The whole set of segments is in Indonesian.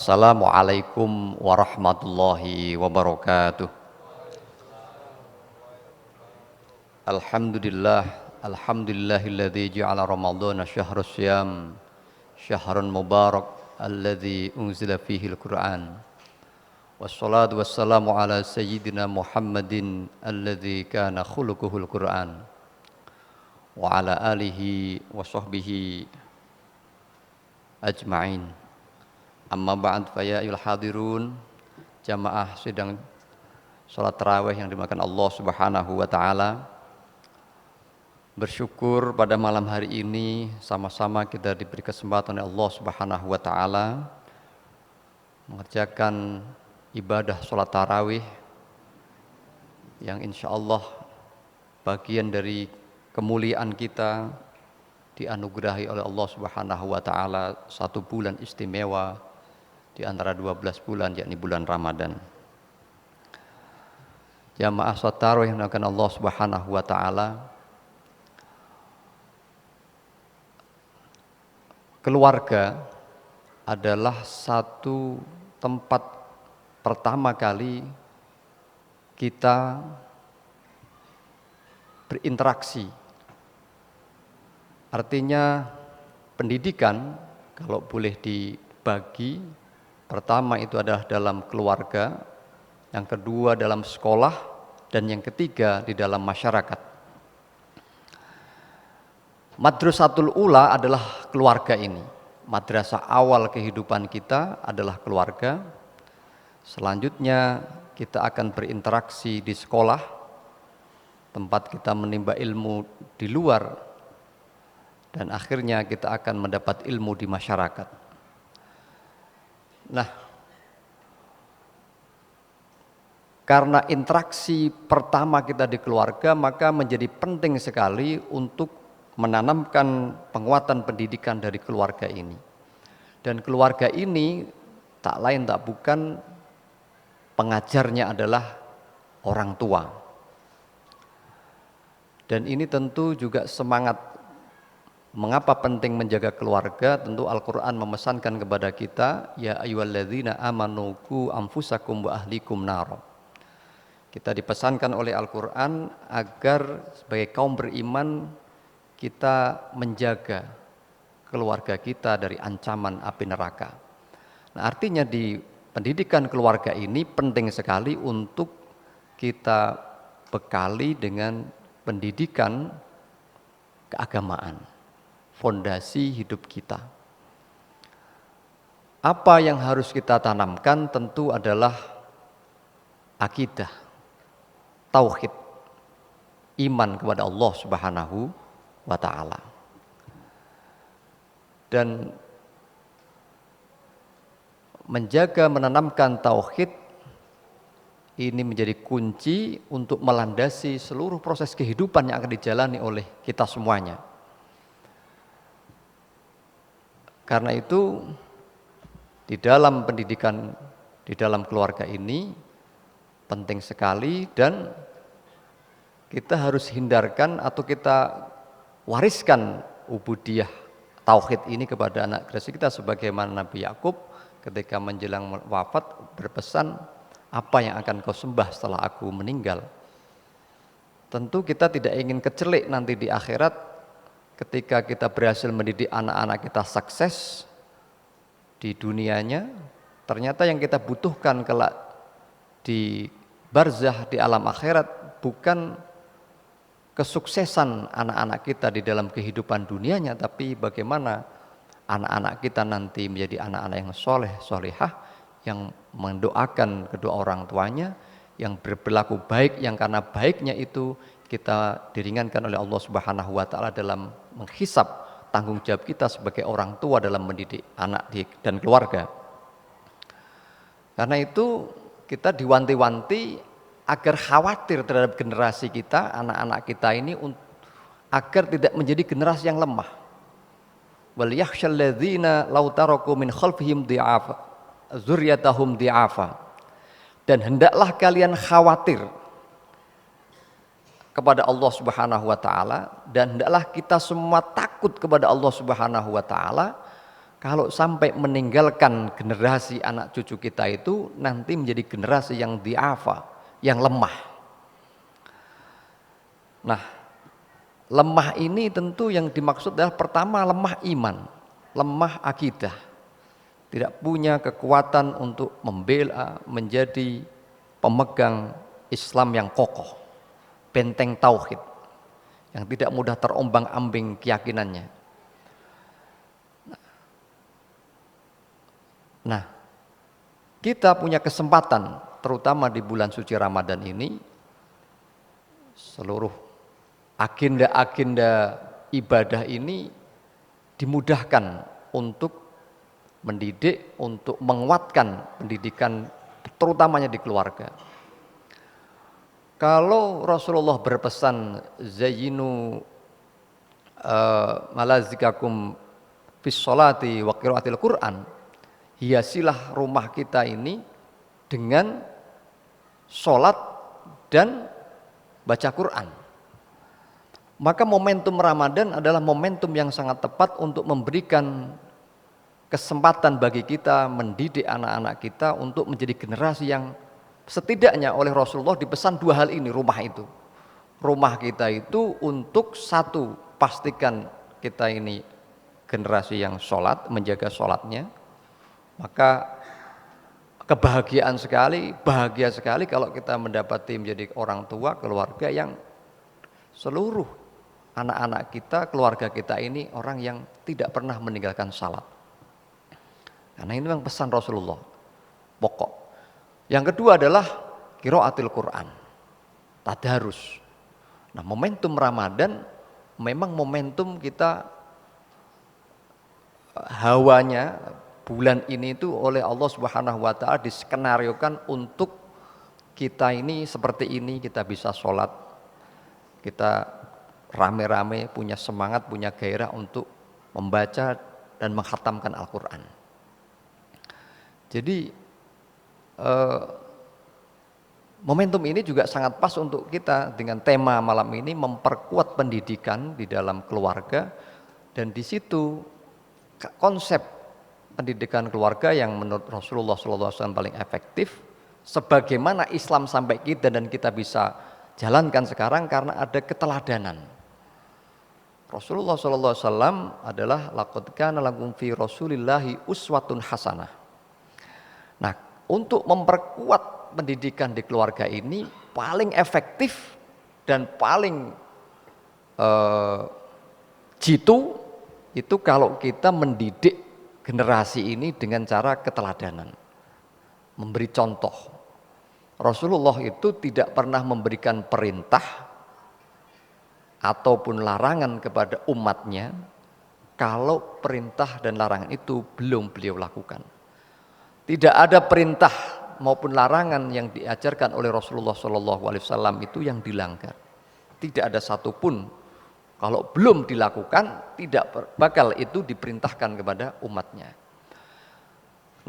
Assalamualaikum warahmatullahi wabarakatuh. Alhamdulillah, alhamdulillahilladzi ja'ala ramadhana syahrus syiyam syahrun mubarak alladzi unzila fihi al-Qur'an. Wassalatu wassalamu ala sayyidina Muhammadin alladzi kana khuluquhul Qur'an wa ala alihi wa sahbihi ajma'in. Amma ba'd fa ya ayyuhal hadirun, jamaah sidang salat tarawih yang dimakan Allah Subhanahu wa taala. Bersyukur pada malam hari ini sama-sama kita diberi kesempatan oleh Allah Subhanahu wa taala mengerjakan ibadah salat tarawih yang insyaallah bagian dari kemuliaan kita dianugerahi oleh Allah Subhanahu wa taala satu bulan istimewa di antara 12 bulan, yakni bulan Ramadan. Jamaah salat tarawih yang dimuliakan Allah Subhanahu wa taala, keluarga adalah satu tempat pertama kali kita berinteraksi. Artinya pendidikan kalau boleh dibagi, pertama itu adalah dalam keluarga, yang kedua dalam sekolah, dan yang ketiga di dalam masyarakat. Madrasatul ula adalah keluarga ini. Madrasah awal kehidupan kita adalah keluarga. Selanjutnya kita akan berinteraksi di sekolah, tempat kita menimba ilmu di luar, dan akhirnya kita akan mendapat ilmu di masyarakat. Nah, karena interaksi pertama kita di keluarga, maka menjadi penting sekali untuk menanamkan penguatan pendidikan dari keluarga ini. Dan keluarga ini tak lain tak bukan pengajarnya adalah orang tua. Dan ini tentu juga semangat. Mengapa penting menjaga keluarga? Tentu Al-Quran memesankan kepada kita, ya ayyuhalladzina amanu qu anfusakum wa ahlikum nara. Kita dipesankan oleh Al-Quran agar sebagai kaum beriman kita menjaga keluarga kita dari ancaman api neraka. Nah, artinya di pendidikan keluarga ini penting sekali untuk kita bekali dengan pendidikan keagamaan, fondasi hidup kita. Apa yang harus kita tanamkan tentu adalah akidah, tauhid, iman kepada Allah Subhanahu wa ta'ala. Dan menjaga menanamkan tauhid ini menjadi kunci untuk melandasi seluruh proses kehidupan yang akan dijalani oleh kita semuanya. Karena itu di dalam pendidikan, di dalam keluarga ini penting sekali, dan kita harus hindarkan atau kita wariskan ubudiyah tauhid ini kepada anak generasi kita, sebagaimana Nabi Yakub ketika menjelang wafat berpesan, apa yang akan kau sembah setelah aku meninggal. Tentu kita tidak ingin kecelik nanti di akhirat ketika kita berhasil mendidik anak-anak kita sukses di dunianya, ternyata yang kita butuhkan kelak di barzah, di alam akhirat, bukan kesuksesan anak-anak kita di dalam kehidupan dunianya, tapi bagaimana anak-anak kita nanti menjadi anak-anak yang soleh, solehah, yang mendoakan kedua orang tuanya, yang berperilaku baik, yang karena baiknya itu kita diringankan oleh Allah Subhanahu wa ta'ala dalam menghisap tanggung jawab kita sebagai orang tua dalam mendidik anak dan keluarga. Karena itu kita diwanti-wanti agar khawatir terhadap generasi kita, anak-anak kita ini, agar tidak menjadi generasi yang lemah. Wal yakhshal ladzina law taraku min khalfihim dhi'afa dzurriyyatahum dhi'afa. Dan hendaklah kalian khawatir kepada Allah Subhanahu wa ta'ala, dan hendaklah kita semua takut kepada Allah Subhanahu wa ta'ala Kalau sampai meninggalkan generasi anak cucu kita itu nanti menjadi generasi yang diafa, yang lemah. Nah, lemah ini tentu yang dimaksud adalah pertama lemah iman, lemah akidah. Tidak punya kekuatan untuk membela, menjadi pemegang Islam yang kokoh, benteng tauhid, yang tidak mudah terombang-ambing keyakinannya. Nah, kita punya kesempatan, terutama di bulan suci Ramadan ini, seluruh agenda-agenda ibadah ini dimudahkan untuk mendidik, untuk menguatkan pendidikan, terutamanya di keluarga. Kalau Rasulullah berpesan, zayyinu malazikakum fis sholati wa qiraatil Qur'an, hiasilah rumah kita ini dengan sholat dan baca Quran. Maka momentum Ramadan adalah momentum yang sangat tepat untuk memberikan kesempatan bagi kita mendidik anak-anak kita untuk menjadi generasi yang setidaknya oleh Rasulullah dipesan dua hal ini, rumah itu. Rumah kita itu untuk satu, pastikan kita ini generasi yang sholat, menjaga sholatnya. Maka kebahagiaan sekali, bahagia sekali kalau kita mendapati menjadi orang tua, keluarga yang seluruh anak-anak kita, keluarga kita ini orang yang tidak pernah meninggalkan salat. Karena ini memang pesan Rasulullah, pokok. Yang kedua adalah qiraatil Quran, tadarus. Nah, momentum Ramadan memang momentum kita hawanya bulan ini itu oleh Allah Subhanahu wa taala diskenariokan untuk kita ini seperti ini, kita bisa sholat, kita rame-rame punya semangat, punya gairah untuk membaca dan menghatamkan Al-Quran. Jadi momentum ini juga sangat pas untuk kita dengan tema malam ini, memperkuat pendidikan di dalam keluarga, dan di situ konsep pendidikan keluarga yang menurut Rasulullah SAW paling efektif, sebagaimana Islam sampai kita dan kita bisa jalankan sekarang karena ada keteladanan. Rasulullah SAW adalah laqad kana lakum fi Rasulillahi uswatun hasanah. Nah, untuk memperkuat pendidikan di keluarga ini paling efektif dan paling jitu itu kalau kita mendidik generasi ini dengan cara keteladanan, memberi contoh. Rasulullah itu tidak pernah memberikan perintah ataupun larangan kepada umatnya kalau perintah dan larangan itu belum beliau lakukan. Tidak ada perintah maupun larangan yang diajarkan oleh Rasulullah SAW itu yang dilanggar. Tidak ada satupun, kalau belum dilakukan tidak bakal itu diperintahkan kepada umatnya.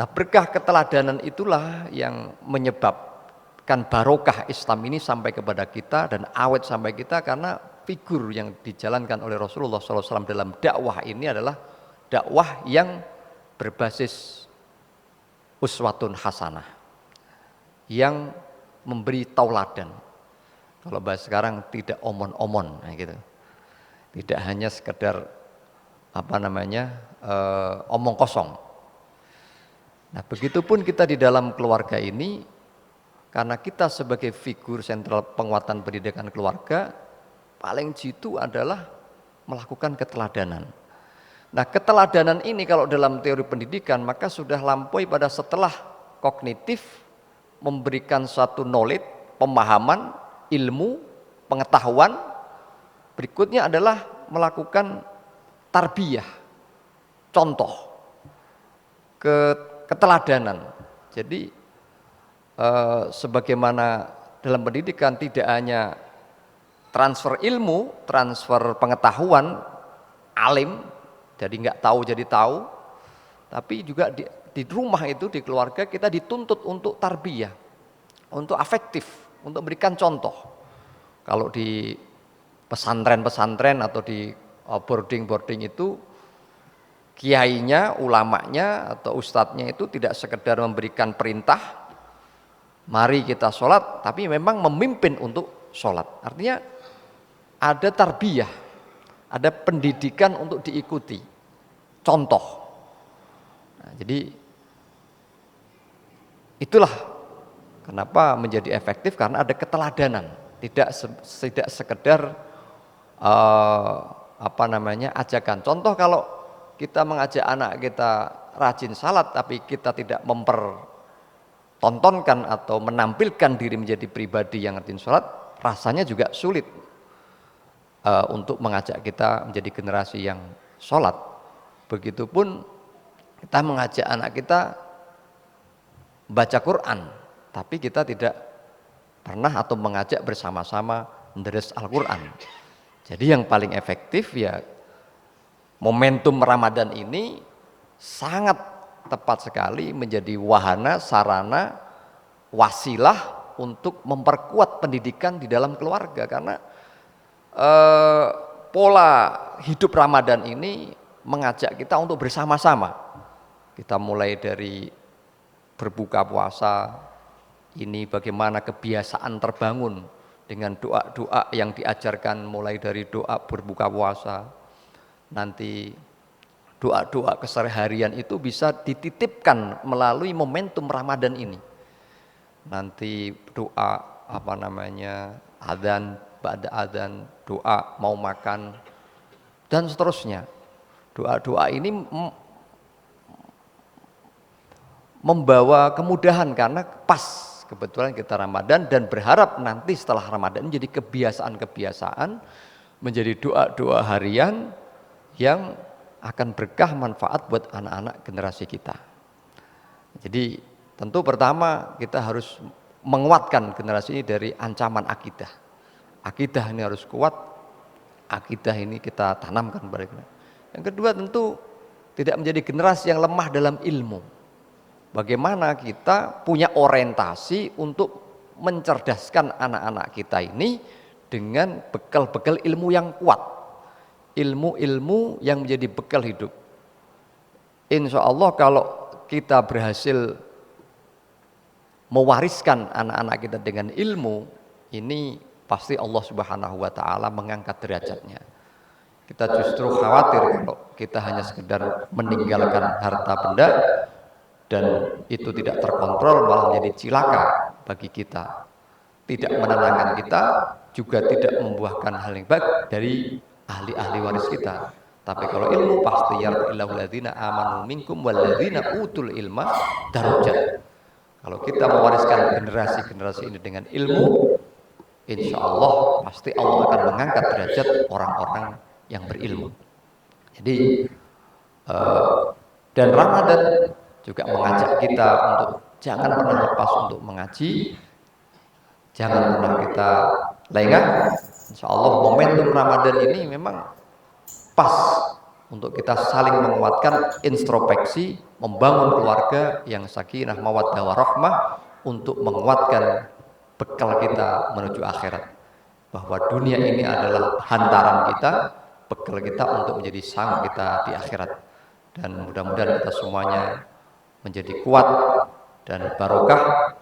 Nah, berkah keteladanan itulah yang menyebabkan barokah Islam ini sampai kepada kita dan awet sampai kita, karena figur yang dijalankan oleh Rasulullah SAW dalam dakwah ini adalah dakwah yang berbasis uswatun hasanah, yang memberi tauladan. Kalau bahas sekarang tidak omon-omon, nah gitu. Tidak hanya sekedar omong kosong. Nah, begitupun kita di dalam keluarga ini, karena kita sebagai figur sentral penguatan pendidikan keluarga, paling jitu adalah melakukan keteladanan. Nah, keteladanan ini kalau dalam teori pendidikan maka sudah lampaui pada setelah kognitif, memberikan suatu knowledge, pemahaman, ilmu, pengetahuan. Berikutnya adalah melakukan tarbiyah, contoh, keteladanan. Jadi sebagaimana dalam pendidikan tidak hanya transfer ilmu, transfer pengetahuan, alim, jadi nggak tahu jadi tahu, tapi juga di rumah itu, di keluarga kita dituntut untuk tarbiyah, untuk afektif, untuk berikan contoh. Kalau di pesantren-pesantren atau di boarding-boarding itu kiainya, ulamanya atau ustadznya itu tidak sekedar memberikan perintah, mari kita sholat, tapi memang memimpin untuk sholat. Artinya ada tarbiyah, ada pendidikan untuk diikuti, contoh. Nah, jadi itulah kenapa menjadi efektif, karena ada keteladanan, tidak sekedar ajakan. Contoh, kalau kita mengajak anak kita rajin salat tapi kita tidak mempertontonkan atau menampilkan diri menjadi pribadi yang rajin salat, rasanya juga sulit untuk mengajak kita menjadi generasi yang salat. Begitupun kita mengajak anak kita baca Quran, tapi kita tidak pernah atau mengajak bersama-sama mendderes Al-Quran. Jadi yang paling efektif ya momentum Ramadan ini sangat tepat sekali menjadi wahana, sarana, wasilah untuk memperkuat pendidikan di dalam keluarga. Karena pola hidup Ramadan ini mengajak kita untuk bersama-sama. Kita mulai dari berbuka puasa, ini bagaimana kebiasaan terbangun dengan doa-doa yang diajarkan mulai dari doa berbuka puasa. Nanti doa-doa keseharian itu bisa dititipkan melalui momentum Ramadan ini. Nanti doa adzan, ba'da adzan, doa mau makan dan seterusnya. Doa-doa ini membawa kemudahan karena pas kebetulan kita Ramadan, dan berharap nanti setelah Ramadan menjadi kebiasaan-kebiasaan, menjadi doa-doa harian yang akan berkah manfaat buat anak-anak generasi kita. Jadi tentu pertama kita harus menguatkan generasi ini dari ancaman akidah. Akidah ini harus kuat, akidah ini kita tanamkan pada kita. Yang kedua tentu tidak menjadi generasi yang lemah dalam ilmu. Bagaimana kita punya orientasi untuk mencerdaskan anak-anak kita ini dengan bekal-bekal ilmu yang kuat, ilmu-ilmu yang menjadi bekal hidup. Insya Allah kalau kita berhasil mewariskan anak-anak kita dengan ilmu, ini pasti Allah Subhanahu wa Ta'ala mengangkat derajatnya. Kita justru khawatir kalau kita hanya sekedar meninggalkan harta benda dan itu tidak terkontrol, malah menjadi cilaka bagi kita, tidak menenangkan kita, juga tidak membuahkan hal yang baik dari ahli-ahli waris kita. Tapi kalau ilmu pasti yarfa'illahu alladzina amanu minkum walladzina utul ilma darajat. Kalau kita mewariskan generasi-generasi ini dengan ilmu, insya Allah pasti Allah akan mengangkat derajat orang-orang yang berilmu. Jadi dan Ramadan juga mengajak kita untuk jangan pernah lepas untuk mengaji, jangan pernah kita lengah. Insya Allah momentum Ramadan ini memang pas untuk kita saling menguatkan introspeksi, membangun keluarga yang sakinah, mawaddah, warahmah, untuk menguatkan bekal kita menuju akhirat. Bahwa dunia ini adalah hantaran kita, bekal kita untuk menjadi sang kita di akhirat. Dan mudah-mudahan kita semuanya menjadi kuat dan barokah,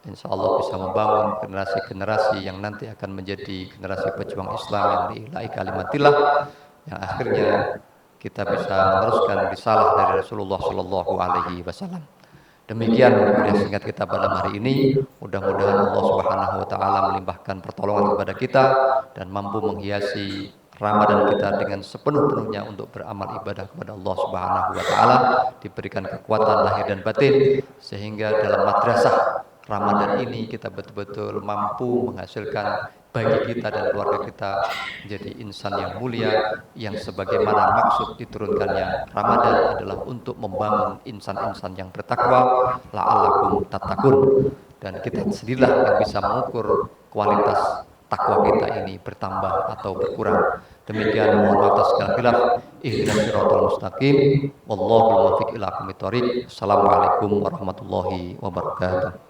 insya Allah bisa membangun generasi-generasi yang nanti akan menjadi generasi pejuang Islam yang lillahi kalimatillah, yang akhirnya kita bisa meneruskan risalah dari Rasulullah Shallallahu Alaihi Wasallam. Demikian kuliah singkat kita pada hari ini. Mudah-mudahan Allah Subhanahu Wa Taala melimpahkan pertolongan kepada kita dan mampu menghiasi Ramadan kita dengan sepenuh-penuhnya untuk beramal ibadah kepada Allah Subhanahu wa Ta'ala, diberikan kekuatan lahir dan batin, sehingga dalam madrasah Ramadan ini kita betul-betul mampu menghasilkan bagi kita dan keluarga kita menjadi insan yang mulia, yang sebagaimana maksud diturunkannya Ramadan adalah untuk membangun insan-insan yang bertakwa, la'allakum tattaqun. Dan kita sendirilah yang bisa mengukur kualitas takwa kita ini bertambah atau berkurang. Demikian, mohon maaf atas segala khilaf. Ihdinas siratal mustaqim. Wallahu muwaffiq ila aqwamit thoriq. Assalamualaikum warahmatullahi wabarakatuh.